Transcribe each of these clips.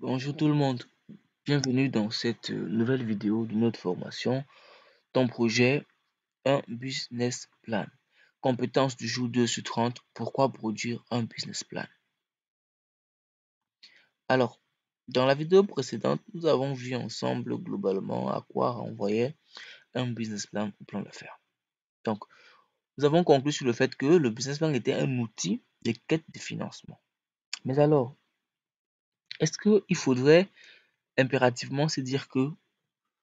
Bonjour tout le monde, bienvenue dans cette nouvelle vidéo de notre formation. Ton projet, un business plan. Compétence du jour 2 sur 30. Pourquoi produire un business plan? Alors, dans la vidéo précédente, nous avons vu ensemble globalement à quoi renvoyait un business plan ou plan d'affaires. Donc, nous avons conclu sur le fait que le business plan était un outil de quête de financement. Mais alors, est-ce qu'il faudrait impérativement se dire que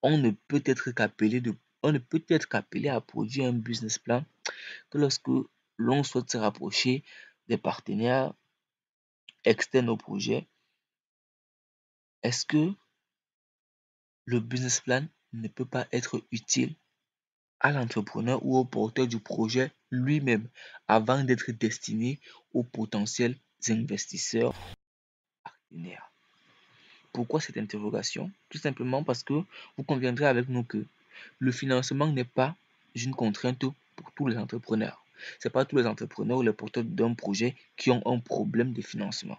on ne peut être qu'appelé à produire un business plan que lorsque l'on souhaite se rapprocher des partenaires externes au projet? Est-ce que le business plan ne peut pas être utile à l'entrepreneur ou au porteur du projet lui-même avant d'être destiné aux potentiels investisseurs partenaires? Pourquoi cette interrogation? Tout simplement parce que vous conviendrez avec nous que le financement n'est pas une contrainte pour tous les entrepreneurs. Ce n'est pas tous les entrepreneurs ou les porteurs d'un projet qui ont un problème de financement.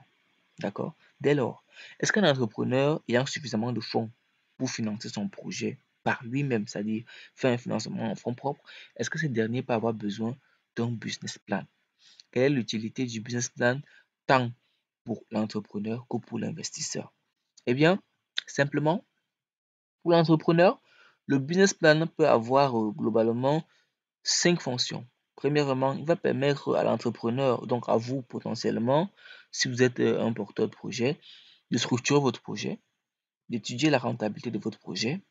D'accord? Dès lors, est-ce qu'un entrepreneur ayant suffisamment de fonds pour financer son projet par lui-même, c'est-à-dire faire un financement en fonds propres, est-ce que ce dernier peut avoir besoin d'un business plan? Quelle est l'utilité du business plan tant pour l'entrepreneur que pour l'investisseur? Eh bien, simplement, pour l'entrepreneur, le business plan peut avoir globalement 5 fonctions. Premièrement, il va permettre à l'entrepreneur, donc à vous potentiellement, si vous êtes un porteur de projet, de structurer votre projet, d'étudier la rentabilité de votre projet,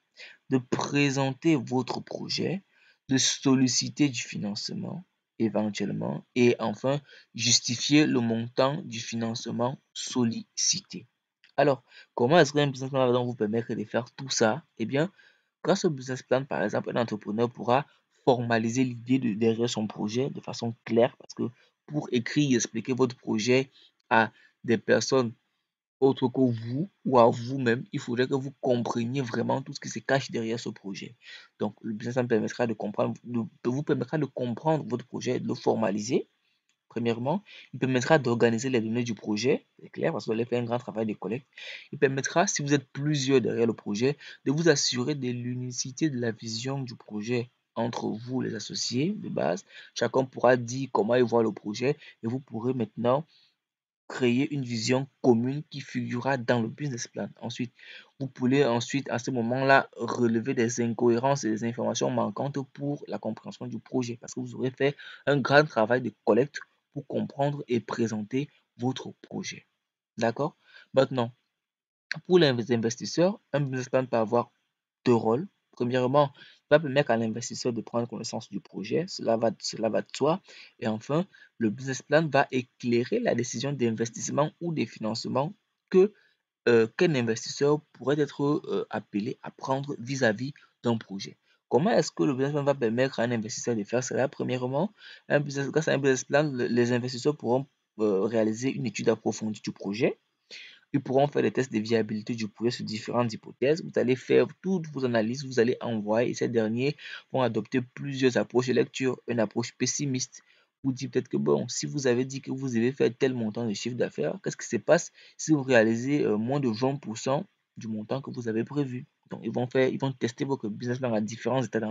de présenter votre projet, de solliciter du financement éventuellement et enfin justifier le montant du financement sollicité. Alors, comment est-ce qu'un business plan va donc vous permettre de faire tout ça? Eh bien, grâce au business plan, par exemple, un entrepreneur pourra formaliser l'idée derrière son projet de façon claire parce que pour écrire et expliquer votre projet à des personnes autres que vous ou à vous-même, il faudrait que vous compreniez vraiment tout ce qui se cache derrière ce projet. Donc, le business plan permettra de comprendre, vous permettra de comprendre votre projet, de le formaliser. Premièrement, il permettra d'organiser les données du projet, c'est clair, parce que vous allez faire un grand travail de collecte. Il permettra, si vous êtes plusieurs derrière le projet, de vous assurer de l'unicité de la vision du projet entre vous, les associés de base. Chacun pourra dire comment il voit le projet et vous pourrez maintenant créer une vision commune qui figurera dans le business plan. Ensuite, vous pourrez ensuite à ce moment-là relever des incohérences et des informations manquantes pour la compréhension du projet parce que vous aurez fait un grand travail de collecte pour comprendre et présenter votre projet. D'accord? Maintenant, pour les investisseurs, un business plan peut avoir deux rôles. Premièrement, il va permettre à l'investisseur de prendre connaissance du projet, cela va de soi. Et enfin, le business plan va éclairer la décision d'investissement ou de financement qu'un investisseur pourrait être appelé à prendre vis-à-vis d'un projet. Comment est-ce que le business plan va permettre à un investisseur de faire cela? Premièrement, grâce à un business plan, les investisseurs pourront réaliser une étude approfondie du projet. Ils pourront faire des tests de viabilité du projet sur différentes hypothèses. Vous allez faire toutes vos analyses, vous allez envoyer et ces derniers vont adopter plusieurs approches de lecture. Une approche pessimiste vous dit peut-être que bon, si vous avez dit que vous avez fait tel montant de chiffre d'affaires, qu'est-ce qui se passe si vous réalisez moins de 20% du montant que vous avez prévu? Donc, ils vont tester votre business plan à différents états de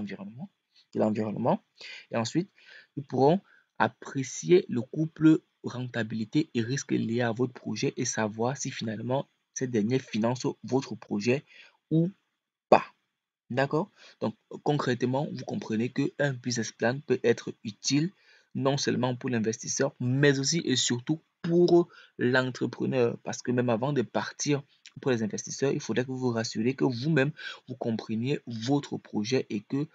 l'environnement. Et ensuite, ils pourront apprécier le couple rentabilité et risque lié à votre projet et savoir si finalement cette dernière finance votre projet ou pas. D'accord? Donc, concrètement, vous comprenez qu'un business plan peut être utile non seulement pour l'investisseur, mais aussi et surtout pour l'entrepreneur. Parce que même avant de partir pour les investisseurs, il faudrait que vous vous rassuriez que vous-même, vous compreniez votre projet et que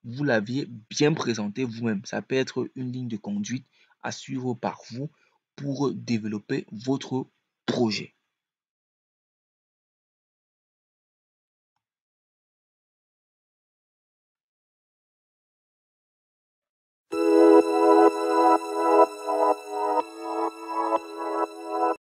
vous l'aviez bien présenté vous-même. Ça peut être une ligne de conduite à suivre par vous pour développer votre projet.